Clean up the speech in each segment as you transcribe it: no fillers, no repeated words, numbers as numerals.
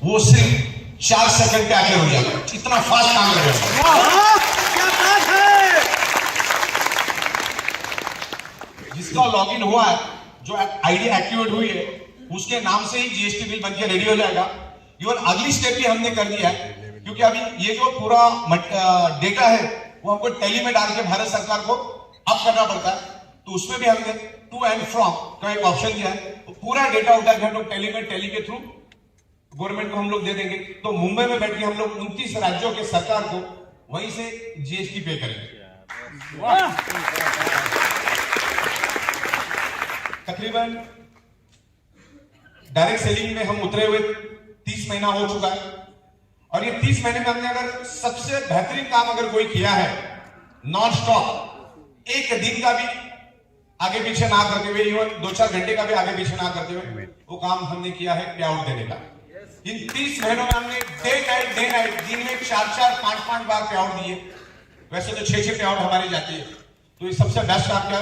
वो सिर्फ 4 सेकंड पे आके हो जाएगा, इतना फास्ट काम कर रहे हैं। क्या बात है। जिसका लॉगिन हुआ है, जो आईडी एक्टिवेट हुई है, उसके नाम से ही जीएसटी बिल बनके रेडी हो जाएगा। इवन अगली स्टेप भी हमने कर दिया है, क्योंकि अभी ये जो पूरा डेटा है वो हमको टेली में डाल के भारत सरकार को अप करना पड़ता है, तो उसमें भी हमने टू एंड फ्रॉम का एक ऑप्शन दिया है। तो पूरा डेटा उठा के हम लोग टेली के थ्रू गवर्नमेंट को हम लोग दे देंगे। तो मुंबई में बैठ के हम लोग 29 राज्यों के सरकार को वहीं से जीएसटी पे करेंगे। तकरीबन डायरेक्ट सेलिंग में हम उतरे हुए 30 महीना हो चुका है, और ये 30 महीने में हमने अगर सबसे बेहतरीन काम अगर कोई किया है, नॉन स्टॉप एक दिन का भी आगे पीछे ना करते हुए, इवन 2-4 घंटे का भी आगे पीछे ना करते हुए वो काम हमने किया है पे आउट देने का। इन 30 महीनों में हमने डे नाइट दिन में 4-4, 5-5 बार पे आउट दिए। वैसे तो 6-6 पे आउट हमारी जाती है, तो ये सबसे बेस्ट आपका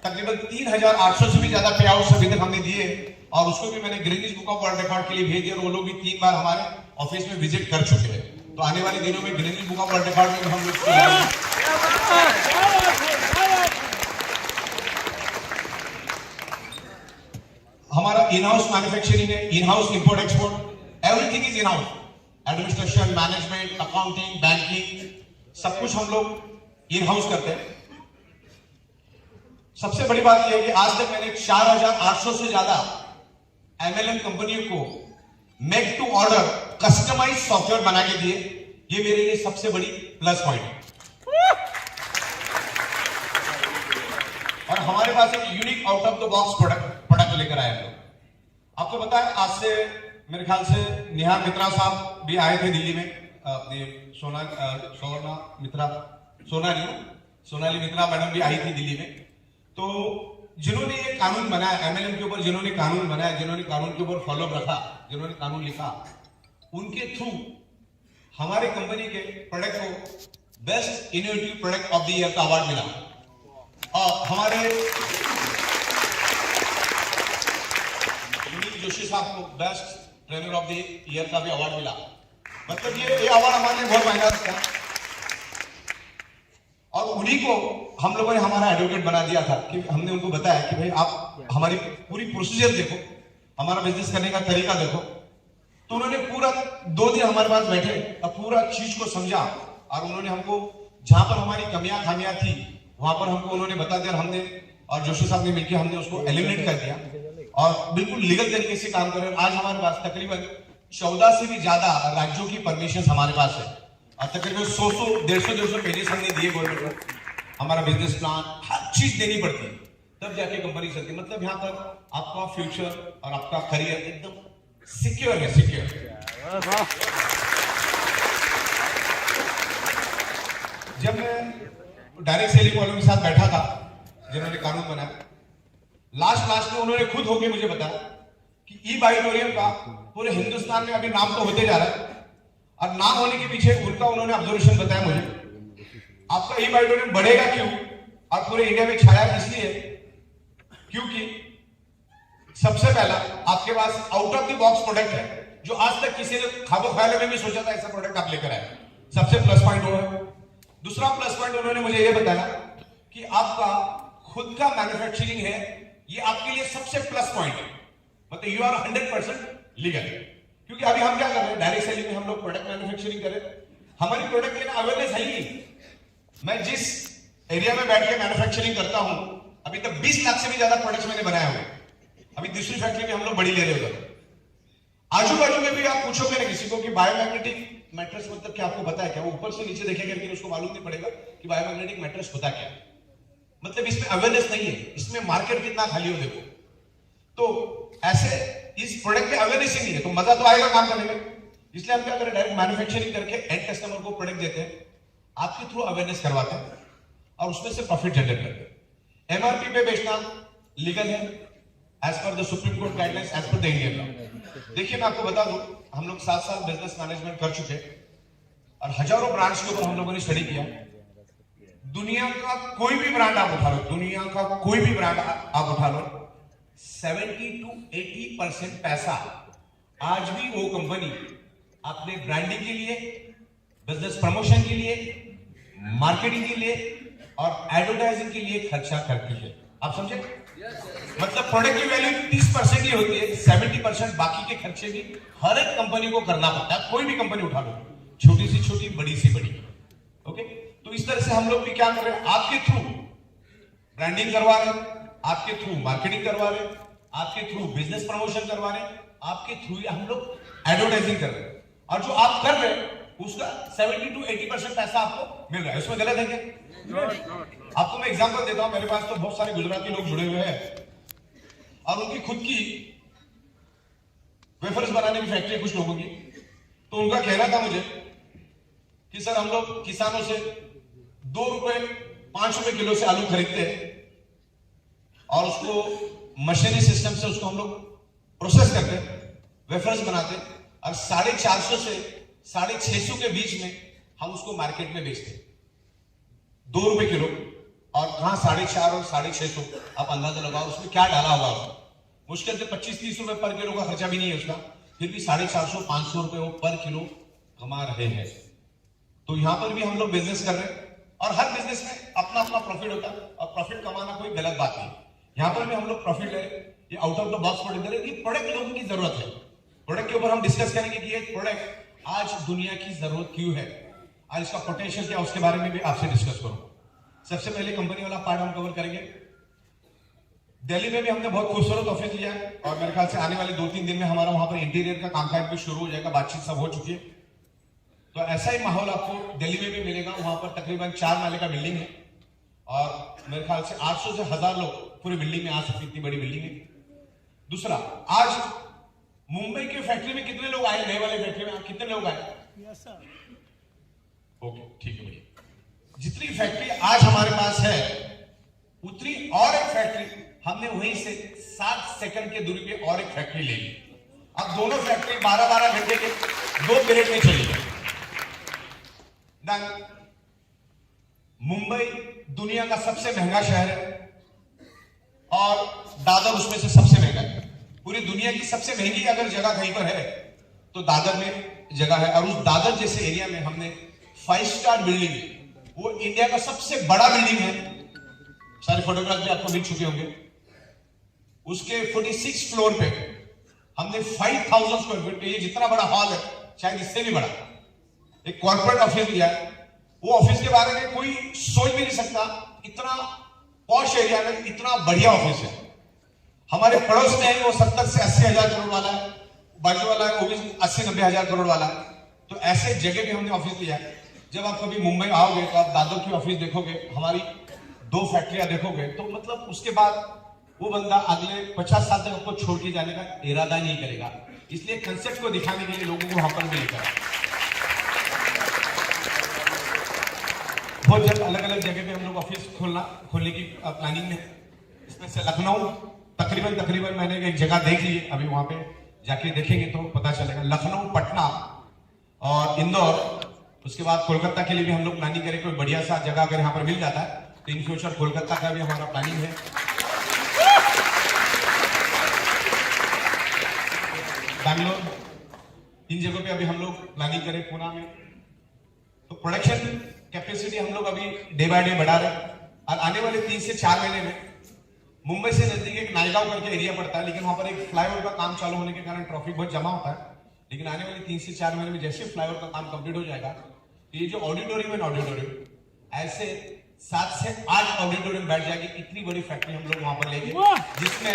तकरीबन 3800 से भी ज्यादा पे आउट अभी तक हमने दिए, और उसको भी मैंने Greenwich book of world record के लिए भेज दिया, और वो लोग भी 3 बार हमारे ऑफिस में विजिट कर चुके हैं। तो आने वाले दिनों में Greenwich book of world record में हम लोग हमारा इन हाउस मैन्युफैक्चरिंग है, in house import export, everything is in house. Administration, management, accounting, banking, सब कुछ हम लोग इन हाउस करते हैं। सबसे बड़ी बात यह है कि आज तक मैंने 4800 से ज्यादा एमएलएम कंपनियों को make to order customise software बना के दिए। ये मेरे लिए सबसे बड़ी प्लस पॉइंट है। और हमारे पास एक unique out of the box product लेकर आए हम लोग। आपको पता है, आज से मेरे ख्याल से निहार मित्रा साहब भी आए थे दिल्ली में, सोनाली मित्रा मैडम भी आई थी दिल्ली में। तो जिन्होंने ये कानून बनाया एमएलएम के ऊपर, जिन्होंने कानून बनाया, जिन्होंने कानून के ऊपर फॉलो रखा, जिन्होंने कानून लिखा, उनके थ्रू हमारे कंपनी के प्रोडक्ट को best innovative product of the year का अवार्ड मिला। और हमारे सुनील जोशी साहब को best trainer of the year का भी अवार्ड मिला। मतलब ये अवार्ड हमारे लिए बहुत महंगा रखा, और उन्हीं को हम लोगों ने हमारा एडवोकेट बना दिया था। कि हमने उनको बताया कि भाई आप हमारी पूरी प्रोसीजर देखो, हमारा बिजनेस करने का तरीका देखो। तो उन्होंने पूरा 2 दिन हमारे पास बैठे और पूरा चीज को समझा, और उन्होंने हमको जहां पर हमारी कमियां खामियां थी वहां पर हमको उन्होंने बता दिया। हमने और जोशी साहब ने मिलकर हमने उसको एलिमिनेट कर दिया, और बिल्कुल लीगल तरीके से काम कर रहे हैं। आज हमारे पास तकरीबन 14 से भी ज्यादा राज्यों की परमिशन हमारे पास है, और तकरीबन 100-150 पेजेस हमने दिए गवर्नमेंट को। हमारा बिजनेस प्लान, हर चीज देनी पड़ती है, तब जाके कंपनी चलती है। मतलब यहाँ पर आपका फ्यूचर और आपका करियर एकदम सिक्योर है, सिक्योर। जब मैं डायरेक्ट सेलिंग वालों के साथ बैठा था, जिन्होंने कानून बनाया, लास्ट में उन्होंने खुद होके मुझे बताया कि ई बायोटोरियम का पूरे हिंदुस्तान में अभी नाम तो होते जा रहा है, और नाम होने के पीछे उनका उन्होंने ऑब्जर्वेशन बताया मुझे। आपका ई बायोटोरियम बढ़ेगा क्यों और पूरे इंडिया में छाया इसलिए क्योंकि सबसे पहला आपके pass out of the box product है, जो आज तक किसी ने ख्वाबो ख्याल में भी सोचा था ऐसा प्रोडक्ट आप लेकर आए। सबसे प्लस पॉइंट वो है। दूसरा प्लस पॉइंट उन्होंने मुझे ये बताया कि आपका खुद का मैन्युफैक्चरिंग है, ये आपके लिए सबसे प्लस पॉइंट है। मतलब यू आर 100% लीगल। क्योंकि अभी हम क्या कर रहे हैं, डायरेक्ट सेलिंग में हम लोग प्रोडक्ट मैन्युफैक्चरिंग कर रहे हैं, हमारी प्रोडक्ट के ना अवेयरनेस है ही नहीं। मैं जिस एरिया में बैठ के मैन्युफैक्चरिंग करता हूं, अभी तक 20 लाख से भी ज्यादा प्रोडक्ट्स मैंने बनाए हुए। अभी दूसरी फैक्ट्री में हम लोग बड़ी ले रहे हैं। आजू बाजू में भी आप पूछोगे ना किसी को कि बायोमैग्नेटिक मैट्रेस मतलब क्या, आपको पता है क्या? वो ऊपर से नीचे देखेगा लेकिन उसको मालूम नहीं पड़ेगा कि बायोमैग्नेटिक मैट्रेस होता क्या। मतलब इसमें अवेयरनेस नहीं है, इसमें मार्केट कितना खाली हो देखो। तो ऐसे इस प्रोडक्ट में अवेयरनेस ही नहीं है, तो मजा तो आएगा काम करने में। इसलिए हम क्या करें, डायरेक्ट मैन्युफैक्चरिंग करके एंड कस्टमर को प्रोडक्ट देते हैं, आपके थ्रू अवेयरनेस करवाते हैं, और उसमें से प्रॉफिट जनरेट करते हैं। एमआरपी पे बेचना लीगल है as per the supreme court guidelines, as per the Indian law. देखिए मैं आपको बता दूं, हम लोग 7 साल बिजनेस मैनेजमेंट कर चुके और हजारों ब्रांड्स के ऊपर हम लोगों ने स्टडी किया। दुनिया का कोई भी ब्रांड आप उठा लो, दुनिया का कोई भी ब्रांड आप उठा लो, 70 to 80% पैसा आज भी वो कंपनी अपने ब्रांडिंग के लिए, बिजनेस प्रमोशन के लिए, मार्केटिंग के लिए और एडवर्टाइजिंग के लिए खर्चा करती है। आप समझे? मतलब प्रोडक्ट की वैल्यू 30% ही होती है, 70% बाकी के खर्चे भी हर एक कंपनी को करना पड़ता है। कोई भी कंपनी उठा लो, छोटी से छोटी, बड़ी से बड़ी। ओके, तो इस तरह से हम लोग भी क्या कर रहे हैं, आपके थ्रू ब्रांडिंग करवा रहे हैं, आपके थ्रू मार्केटिंग करवा रहे हैं, आपके थ्रू बिजनेस प्रमोशन करवा रहे हैं, आपके थ्रू हम लोग एडवर्टाइजिंग कर रहे हैं। और जो आप कर रहे हैं उसका 70 to 80% पैसा आपको मिल रहा है। उसमें गलत है क्या? आपको मैं एग्जांपल देता हूं। मेरे पास तो बहुत सारे गुजराती लोग जुड़े हुए हैं और उनकी खुद की वेफर्स बनाने की फैक्ट्री है कुछ लोगों की। तो उनका कहना था मुझे कि सर हम लोग किसानों से 2 रुपए 5 रुपए किलो से आलू खरीदते हैं और उसको मशीनरी सिस्टम से उसको हम लोग प्रोसेस करते हैं, वेफर्स बनाते हैं और 450 से 650 के बीच में हम उसको मार्केट में बेचते हैं 2 रुपए किलो। और कहां 450 और 650, आप अंदाजा लगाओ उसमें क्या डाला होगा। मुश्किल से 25-30 रुपए पर किलो का खर्चा भी नहीं है उसका, फिर भी 450-500 रुपए वो पर किलो कमा रहे हैं। तो यहां पर भी हम लोग बिजनेस कर रहे हैं और हर बिजनेस में अपना अपना प्रॉफिट होता है और प्रॉफिट कमाना कोई गलत बात नहीं। यहां पर भी हम लोग प्रॉफिट ले रहे हैं। ये out of the box product दे रहे हैं। ये प्रोडक्ट लोगों की जरूरत है। प्रोडक्ट के ऊपर हम डिस्कस करेंगे कि ये प्रोडक्ट आज दुनिया की जरूरत क्यों है, आज इसका पोटेंशियल क्या, उसके बारे में भी आपसे डिस्कस करूंगा। सबसे पहले कंपनी वाला पार्ट हम कवर करेंगे। दिल्ली में भी हमने बहुत खूबसूरत ऑफिस लिया है और मेरे ख्याल से आने वाले 2-3 दिन में हमारा वहां पर इंटीरियर का कामकाज भी शुरू हो जाएगा, बातचीत सब हो चुकी है। तो ऐसा ही माहौल आपको दिल्ली में भी मिलेगा। वहां पर तकरीबन 4 माले का बिल्डिंग है और मेरे ख्याल से 800 से 1000 लोग पूरी बिल्डिंग में आ सकते, इतनी बड़ी बिल्डिंग है। दूसरा, आज मुंबई की फैक्ट्री में कितने लोग आए, नए वाले फैक्ट्री में कितने लोग आए? ओके, ठीक है भैया। जितनी फैक्ट्री आज हमारे पास है उतनी और एक फैक्ट्री हमने वहीं से 7 सेकंड के दूरी पे और एक फैक्ट्री ले ली। अब दोनों फैक्ट्री 12-12 घंटे के 2 पीरियड में चली गई। मुंबई दुनिया का सबसे महंगा शहर है और दादर उसमें से सबसे महंगा है। पूरी दुनिया की सबसे महंगी अगर जगह कहीं पर है तो दादर में जगह है। और उस दादर जैसे एरिया में हमने 5 स्टार बिल्डिंग, वो इंडिया का सबसे बड़ा बिल्डिंग है, सारे फोटोग्राफ भी आपको मिल चुके होंगे। उसके 46 फ्लोर पे हमने 5000 स्क्वायर फीट, ये जितना बड़ा हॉल है शायद इससे भी बड़ा एक कॉर्पोरेट ऑफिस लिया है। वो ऑफिस के बारे में कोई सोच भी नहीं सकता, इतना पॉश एरिया में इतना बढ़िया ऑफिस है। हमारे पड़ोस में है वो 70 से 80 हजार करोड़ वाला है, बाजू वाला है वो भी 80-90 हजार करोड़ वाला है। तो ऐसे जगह पे हमने ऑफिस लिया है। जब आप कभी मुंबई आओगे तो आप दादर की ऑफिस देखोगे, हमारी 2 फैक्ट्रियां देखोगे, तो मतलब उसके बाद वो बंदा अगले 50 साल तक आपको छोड़ के जाने का इरादा नहीं करेगा। इसलिए कंसेप्ट को दिखाने के लिए लोगों को वहां पर भी लेकर बहुत जल्द अलग अलग जगह पे हम लोग ऑफिस खोलने की प्लानिंग में। इसमें से लखनऊ तकरीबन मैंने एक जगह देख ली है, अभी वहां पे जाके देखेंगे तो पता चलेगा। लखनऊ, पटना और इंदौर, उसके बाद कोलकाता के लिए भी हम लोग प्लानिंग करें। कोई बढ़िया सा जगह अगर यहाँ पर मिल जाता है तो इन फ्यूचर कोलकाता का भी हमारा प्लानिंग है। बैंगलोर, इन जगहों पे अभी हम लोग प्लानिंग करें। पुणे में तो प्रोडक्शन कैपेसिटी हम लोग अभी डे बाय डे बढ़ा रहे हैं और आने वाले 3 से 4 महीने में मुंबई से नजदीक एक नायगांव करके एरिया पड़ता है, लेकिन वहां पर एक फ्लाईओवर का काम चालू होने के कारण ट्रैफिक बहुत जमा होता है। लेकिन आने वाले 3 से 4 महीने में जैसे फ्लाईओवर का काम कंप्लीट हो जाएगा तो ये जो ऑडिटोरियम ऐसे 7 से 8 ऑडिटोरियम बैठ जाएगी। इतनी बड़ी फैक्ट्री हम लोग वहां पर लेंगे जिसमें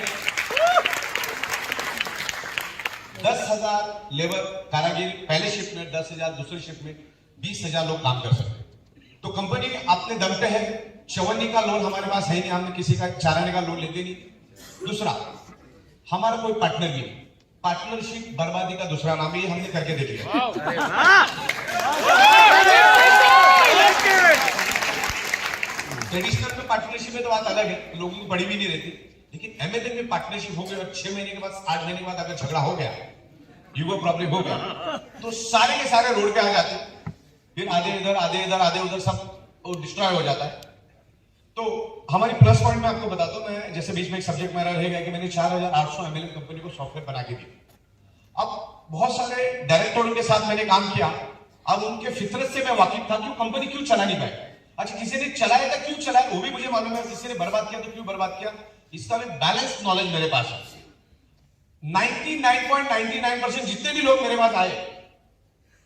10,000 लेबर कारागिर पहले शिफ्ट में, 10,000 दूसरे शिफ्ट में, 20,000 लोग काम कर सकते हैं। तो कंपनी अपने दम पे है। चवन्नी का लोन हमारे पास है नहीं, हमने किसी का चाराने का लोन लेते नहीं। दूसरा, हमारा कोई पार्टनर नहीं। पार्टनरशिप बर्बादी का दूसरा नाम है, ये हमने करके देख लिया। ट्रेडिशनल में पार्टनरशिप में तो बात अलग है, लोगों की बड़ी भी नहीं रहती। लेकिन एमएलए में पार्टनरशिप हो गई और 6 महीने के बाद 8 महीने के बाद अगर झगड़ा हो गया, यूगो प्रॉब्लम हो गया, तो सारे के सारे रोड पे आ जाते हैं। फिर आधे इधर उधर सब डिस्ट्रॉय हो जाता है। तो हमारी प्लस पॉइंट में आपको बताता हूं। मैं जैसे बीच में एक सब्जेक्ट मेरा रहेगा कि मैंने 4800 एमएलएम कंपनी को सॉफ्टवेयर बना के दी। अब बहुत सारे डायरेक्टरों के साथ मैंने काम किया। अब उनके फितरत से मैं वाकिफ था कि वो कंपनी क्यों चला नहीं पाए। अच्छा, किसी ने चलाया था, क्यों चलाया वो भी मुझे मालूम है, किसी ने बर्बाद किया तो क्यों बर्बाद किया, इसका भी बैलेंस नॉलेज मेरे पास है। 99.99% जितने भी लोग मेरे पास आए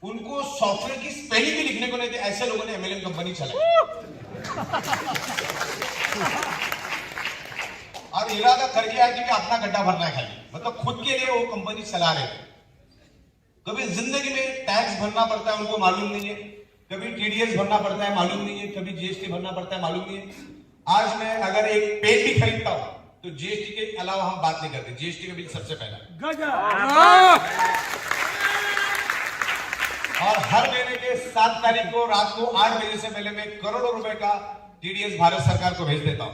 उनको सॉफ्टवेयर की स्पेलिंग भी लिखने को नहीं थे, ऐसे लोगों ने एमएलएम कंपनी चलाई। और इरादा करके आया कि अपना गड्ढा भरना है खाली, मतलब खुद के लिए वो कंपनी चला रहे थे। कभी जिंदगी में टैक्स भरना पड़ता है उनको मालूम नहीं है, कभी टीडीएस भरना पड़ता है मालूम नहीं है, कभी जीएसटी भरना पड़ता है मालूम नहीं है। आज मैं अगर एक पेन भी खरीदता हूं तो जीएसटी के अलावा हम बात नहीं करते, जीएसटी का बिल सबसे पहला। और हर महीने के 7 तारीख को रात को 8 बजे से पहले मैं करोड़ों रुपए का टीडीएस भारत सरकार को भेज देता हूं।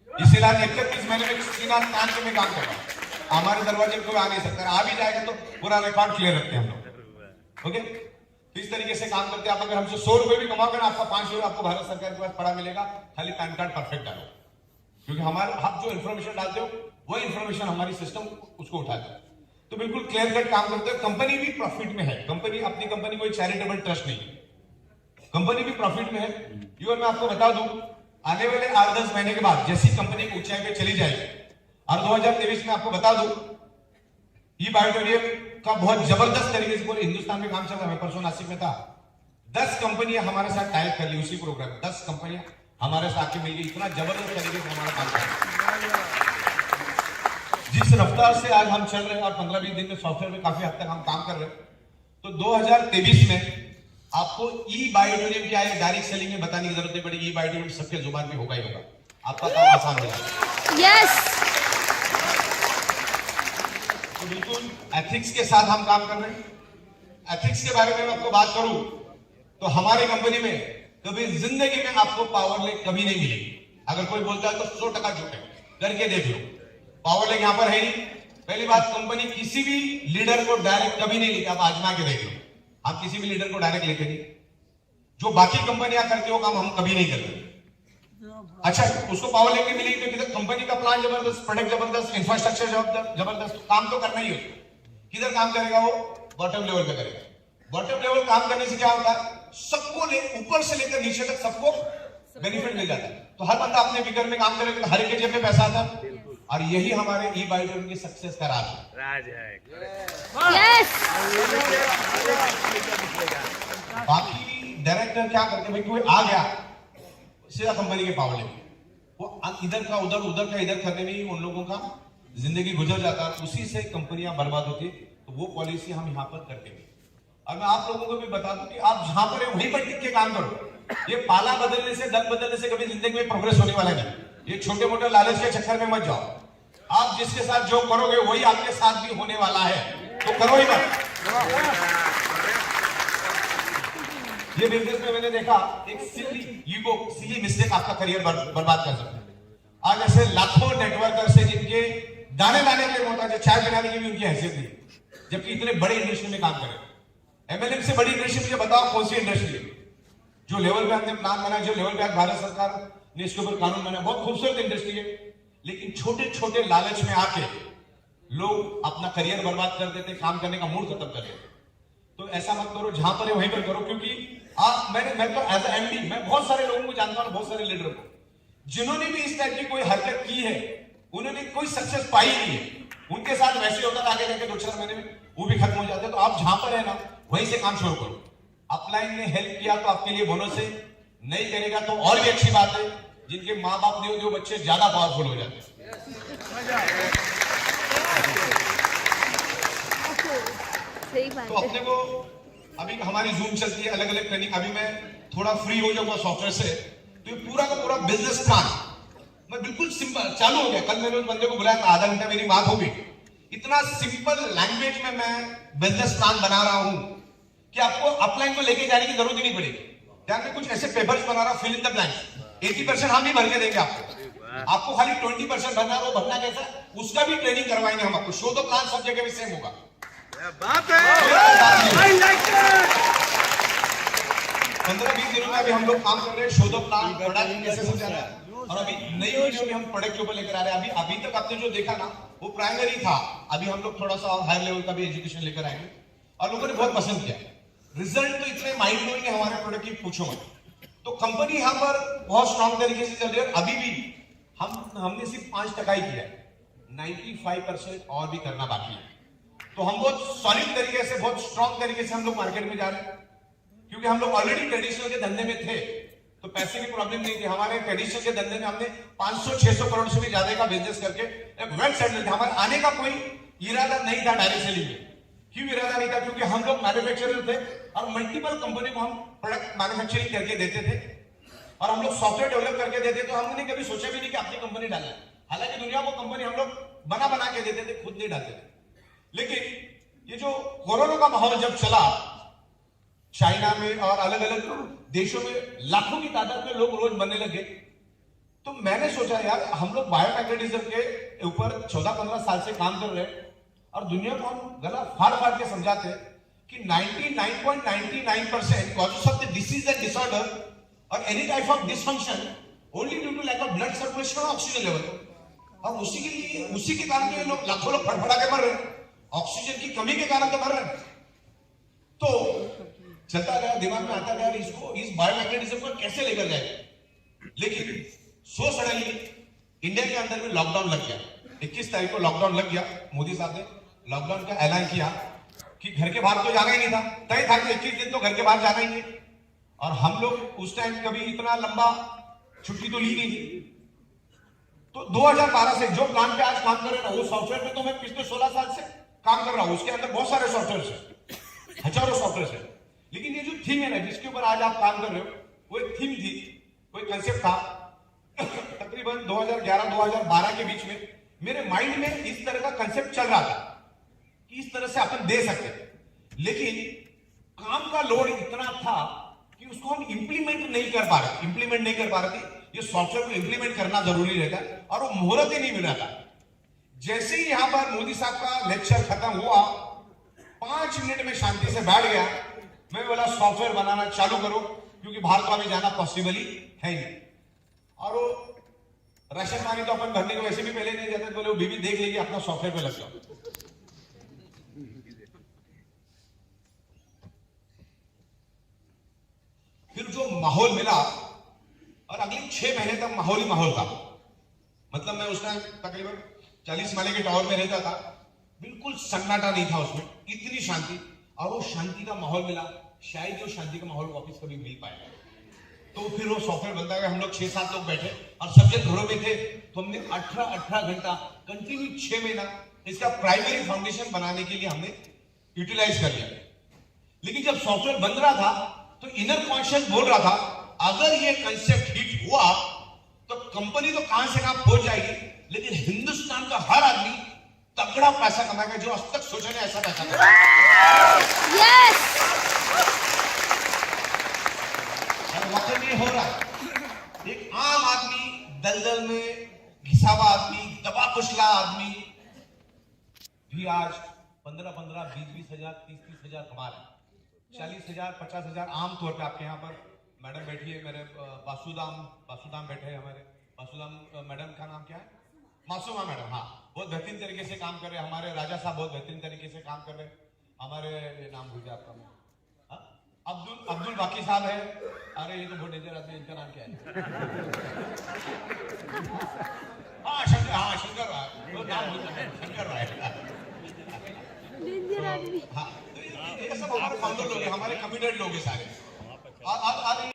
इसीलिए 31 महीने में सीना तान के मैं काम कर रहा हूं। हमारे दरवाजे को आ नहीं सकता, आ भी जाएगा तो पूरा रिकॉर्ड क्लियर रखते हैं हम लोग। ओके, इस तरीके से काम करते हैं। आप अगर हमसे 100 रुपए भी कमाओगे ना, आपका 5 रुपए आपको भारत सरकार के पास पड़ा मिलेगा। खाली पैन कार्ड परफेक्ट डालो, क्योंकि हमारे आप जो इन्फॉर्मेशन डालते हो वही इन्फॉर्मेशन हमारी सिस्टम उसको उठाता है। तो बिल्कुल क्लियर कट काम करते हैं। कंपनी भी प्रॉफिट में है, कंपनी अपनी कंपनी कोई चैरिटेबल ट्रस्ट नहीं है, कंपनी भी प्रॉफिट में है। इवन मैं आपको बता दूं, आने वाले 8-10 महीने के बाद जैसी कंपनी ऊंचाई पे चली जाएगी, और 2023 में आपको बता दूं ई बायोटेरियम का बहुत जबरदस्त तरीके से पूरे हिंदुस्तान में काम चल रहा है। मैं परसों नासिक में था, 10 कंपनियां हमारे साथ टाइप कर ली उसी प्रोग्राम। 10 कंपनियां हमारे साथ आके मिल गई, इतना जबरदस्त तरीके से हमारा काम कर रहा है। जिस रफ्तार से आज हम चल रहे हैं और 15-20 दिन में सॉफ्टवेयर में काफी हद तक हम काम कर रहे हैं, तो 2023 में आपको ई बायोटेरियम क्या है डायरेक्ट सेलिंग में बताने की जरूरत नहीं पड़ेगी। ई बायोटेरियम सबके जुबान में होगा ही होगा, आपका काम आसान होगा। यस, तो बिल्कुल एथिक्स के साथ हम काम कर रहे हैं। एथिक्स के बारे में मैं आपको बात करूं तो हमारी कंपनी में कभी जिंदगी में आपको पावर लेग कभी नहीं मिलेगी। अगर कोई बोलता है तो 100% झूठ है, करके देख लो। पावर लेग यहां पर है ही। पहली बात, कंपनी किसी भी लीडर को डायरेक्ट कभी नहीं लेती, आप आजमा के देख लो। आप किसी भी लीडर को डायरेक्ट लेते नहीं, जो बाकी कंपनियां करती हो काम हम कभी नहीं करते। अच्छा, उसको पावर लेके मिलेगी तो किधर कंपनी का प्लान जबरदस्त, प्रोडक्ट जबरदस्त, इंफ्रास्ट्रक्चर जबरदस्त, काम तो करना ही है। किधर काम करेगा वो? बॉटम लेवल पे करेगा। बॉटम लेवल काम करने से क्या होता है, सबको ऊपर से लेकर नीचे तक सबको बेनिफिट मिल जाता है। तो हर बंदा अपने फिगर में काम करेगा तो हर एक के जेब में पैसा आता है, और यही हमारे ई बायोटेरियम की सक्सेस का राज है। यस, बाकी डायरेक्टर क्या करते हैं भाई, कोई आ गया सीधा कंपनी के पावर लेके, वो इधर का उधर, उधर का इधर करने में ही उन लोगों का जिंदगी गुजर जाता है, उसी से कंपनियां बर्बाद होती। तो वो पॉलिसी हम यहाँ पर करते हैं। और मैं आप लोगों को भी बता दूं कि आप जहां पर है वहीं पर टिक के काम करो। ये पाला बदलने से, दल बदलने से कभी जिंदगी में प्रोग्रेस होने वाला नहीं। ये छोटे मोटे लालच के चक्कर में मत जाओ। आप जिसके साथ जो करोगे वही आपके साथ भी होने वाला है, तो करो ही मत। ये बिजनेस में मैंने देखा एक सिली मिस्टेक आपका करियर बर्बाद कर सकता है। आज ऐसे लाखों नेटवर्कर से जिनके दाने दाने के लिए मोहताज है, चाय बनाने की भी उनकी हैसियत नहीं, जबकि इतने बड़े इंडस्ट्री में काम करें। एमएलएम से बड़ी इंडस्ट्री मुझे बताओ कौन सी इंडस्ट्री है? जो लेवल पे हमने प्लान बनाया, जो लेवल पे आज भारत सरकार ने इसके ऊपर कानून बनाया, बहुत खूबसूरत इंडस्ट्री है। लेकिन छोटे छोटे लालच में आके लोग अपना करियर बर्बाद कर देते, काम करने का मूड खत्म कर देते। तो ऐसा मत करो, जहां पर है वहीं पर करो। क्योंकि मैं तो एज एमडी मैं बहुत सारे लोगों को जानता हूं, बहुत सारे लीडर को, जिन्होंने भी इस टाइप की कोई हरकत की है उन्होंने कोई सक्सेस पाई नहीं है। उनके साथ वैसे होता था, आगे जाके 2-4 महीने में वो भी खत्म हो जाते हैं। तो आप जहां पर है ना वहीं से काम शुरू करो। अपलाइन ने हेल्प किया तो आपके लिए बोनस है, नहीं करेगा तो और भी अच्छी बात है। जिनके माँ बाप नहीं होते वो बच्चे ज्यादा पावरफुल हो जाते हैं। सही बात तो अपने को अभी हमारी जूम चलती है, अलग अलग ट्रेनिंग। अभी मैं थोड़ा फ्री हो जाऊंगा सॉफ्टवेयर से, तो पूरा का पूरा बिजनेस प्लान मैं बिल्कुल सिंपल चालू हो गया। कल मैंने उस बंदे को बुलाया, आधा घंटा मेरी बात हो गई। इतना सिंपल लैंग्वेज में मैं बिजनेस प्लान बना रहा हूं कि आपको अपलाइन को लेके जाने की जरूरत ही नहीं पड़ेगी। ध्यान में कुछ ऐसे पेपर्स बना रहा, फिल इन द ब्लैंक्स। 80% हम ही भर के देंगे आपको खाली 20% भरना है। वो भरना कैसा, उसका भी ट्रेनिंग करवाएंगे हम आपको। शो द प्लान सब जगह में सेम होगा। बात है 15-20 दिनों में अभी हम लोग काम कर रहे हैं। शो द प्लान, प्रोडक्ट कैसे समझाना है, और अभी नई वीडियो में हम प्रोडक्ट के ऊपर लेकर आ रहे हैं। अभी तक आपने जो देखा ना वो प्राइमरी था, अभी हम लोग थोड़ा सा हायर लेवल का भी एजुकेशन लेकर आएंगे। और लोगों ने बहुत पसंद किया। रिजल्ट तो इतने माइंड ब्लोइंग है हमारे प्रोडक्ट की, पूछो मत। तो कंपनी यहाँ पर बहुत स्ट्रांग तरीके से चल रही है। अभी भी हमने सिर्फ 5% ही किया है, 95% और भी करना बाकी है। तो हम बहुत सॉलिड तरीके से, बहुत स्ट्रांग तरीके से हम लोग मार्केट में जा रहे हैं, क्योंकि हम लोग ऑलरेडी ट्रेडिशनल के धंधे में थे, तो पैसे की प्रॉब्लम नहीं थी। हमारे ट्रेडिशनल के धंधे में हमने 500-600 करोड़ से भी ज्यादा का बिजनेस करके एक वेल सेटल्ड थे। हमारे आने का कोई इरादा नहीं था डायरेक्ट सेलिंग में। क्यों इरादा नहीं था? क्योंकि हम लोग मैन्युफैक्चरर थे और मल्टीपल कंपनी को हम प्रोडक्ट मैन्युफैक्चरिंग करके देते थे और हम लोग सॉफ्टवेयर डेवलप करके देते, तो हमने कभी सोचा भी नहीं कि अपनी कंपनी डालना। हालांकि दुनिया को कंपनी हम लोग बना के देते थे, खुद नहीं डालते थे। लेकिन ये जो कोरोना का माहौल जब चला, चाइना में और अलग अलग देशों में लाखों की तादाद में लोग रोज मरने लगे, तो मैंने सोचा यार हम लोग बायोमैग्नेटिज्म के ऊपर 14-15 साल से काम कर रहे हैं और दुनिया को हम गला फाड़ के समझाते हैं कि 99.99% causes of the disease and disorder और any type of dysfunction only due to lack of blood circulation और ऑक्सीजन लेवल। और उसी के कारण तो लोग लाखों लोग फड़फड़ा के मर रहे हैं, ऑक्सीजन की कमी के कारण तो मर रहे हैं। तो चलता गया, दिमाग में आता गया इसको, इस बायोमैग्नेटिज्म को कैसे लेकर जाए। लेकिन सो सडनली इंडिया के अंदर में लॉकडाउन लग गया। 21 तारीख को लॉकडाउन लग गया। मोदी साहब ने लॉकडाउन का ऐलान किया कि घर के बाहर तो जाना ही नहीं था, तय था कि 21 दिन तो घर के बाहर जाना ही नहीं। और हम लोग उस टाइम कभी इतना लंबा छुट्टी तो ली नहीं थी। तो 2012 से जो प्लान पे आज काम कर रहे हैं, वो सॉफ्टवेयर पे तो मैं पिछले 16 साल से काम कर रहा हूं। उसके अंदर बहुत सारे सॉफ्टवेयर है, हजारों सॉफ्टवेयर है। लेकिन ये जो थीम है ना, जिसके ऊपर आज आप काम कर रहे हो, वो एक थीम थी, कोई कंसेप्ट था। तकरीबन 2011-2012 के बीच में मेरे माइंड में इस तरह का कंसेप्ट चल रहा था कि इस तरह से अपन दे सकते, लेकिन काम का लोड इतना था कि उसको हम इंप्लीमेंट नहीं कर पा रहे थे। ये सॉफ्टवेयर को इंप्लीमेंट करना जरूरी रहता है और वो मुहूर्त ही नहीं मिल रहा था। जैसे ही यहां पर मोदी साहब का लेक्चर खत्म हुआ, 5 मिनट में शांति से बैठ गया। मैं बोला सॉफ्टवेयर बनाना चालू करो, क्योंकि बाहर तो अभी जाना पॉसिबल ही है नहीं। और वो राशन पानी तो अपन भरने को वैसे भी पहले नहीं जाते, बोले वो बीबी देख लेगी, अपना सॉफ्टवेयर पे लग जाओ। फिर जो माहौल मिला, और अगले 6 महीने तक माहौल ही माहौल था। मतलब मैं उस टाइम तकरीबन 40 माले के टावर में रहता था, बिल्कुल सन्नाटा नहीं था उसमें, इतनी शांति। और वो शांति का माहौल मिला, शायद जो शांति का माहौल वापस कभी मिल पाएगा। तो फिर वो सॉफ्टवेयर बनता गया। हम लोग 6-7 लोग बैठे और सब जन घरों में थे, तो हमने 18 घंटा कंटिन्यू 6 महीना इसका प्राइमरी फाउंडेशन बनाने के लिए हमने यूटिलाइज कर लिया। लेकिन जब सॉफ्टवेयर बन रहा था तो इनर कॉन्शियस बोल रहा था, अगर ये कंसेप्ट हिट हुआ तो कंपनी तो कहां से कहां पहुंच जाएगी, लेकिन हिंदुस्तान का हर आदमी तगड़ा पैसा कमाएगा, जो आज तक सोचा नहीं ऐसा पैसा कमाएगा। यस, वाकई में हो रहा है। एक आम आदमी, दलदल में घिसा हुआ आदमी, दबा कुचला आदमी भी आज 15-15, 20-20 हजार, 30-30 हजार कमा रहा है। 40 हजार, 50 हजार आमतौर पे। आपके यहाँ पर मैडम बैठी है, मेरे बासुदाम बैठे हैं हमारे। बासुदाम मैडम का नाम क्या है? मासूमा मैडम। हाँ, बहुत बेहतरीन तरीके से काम कर रहे हैं। हमारे राजा साहब बहुत बेहतरीन तरीके से काम कर रहे हैं। हमारे नाम भूल गया आपका, अब्दुल बाकी साहब है। अरे ये तो बहुत डेंजर आदमी, इनका नाम क्या है? शंकर राय, वो नाम भूल गया, शंकर राय। हाँ, तो ये सब हमारे फाउंडर लोग हैं, हमारे कमिटेड लोग हैं सारे। और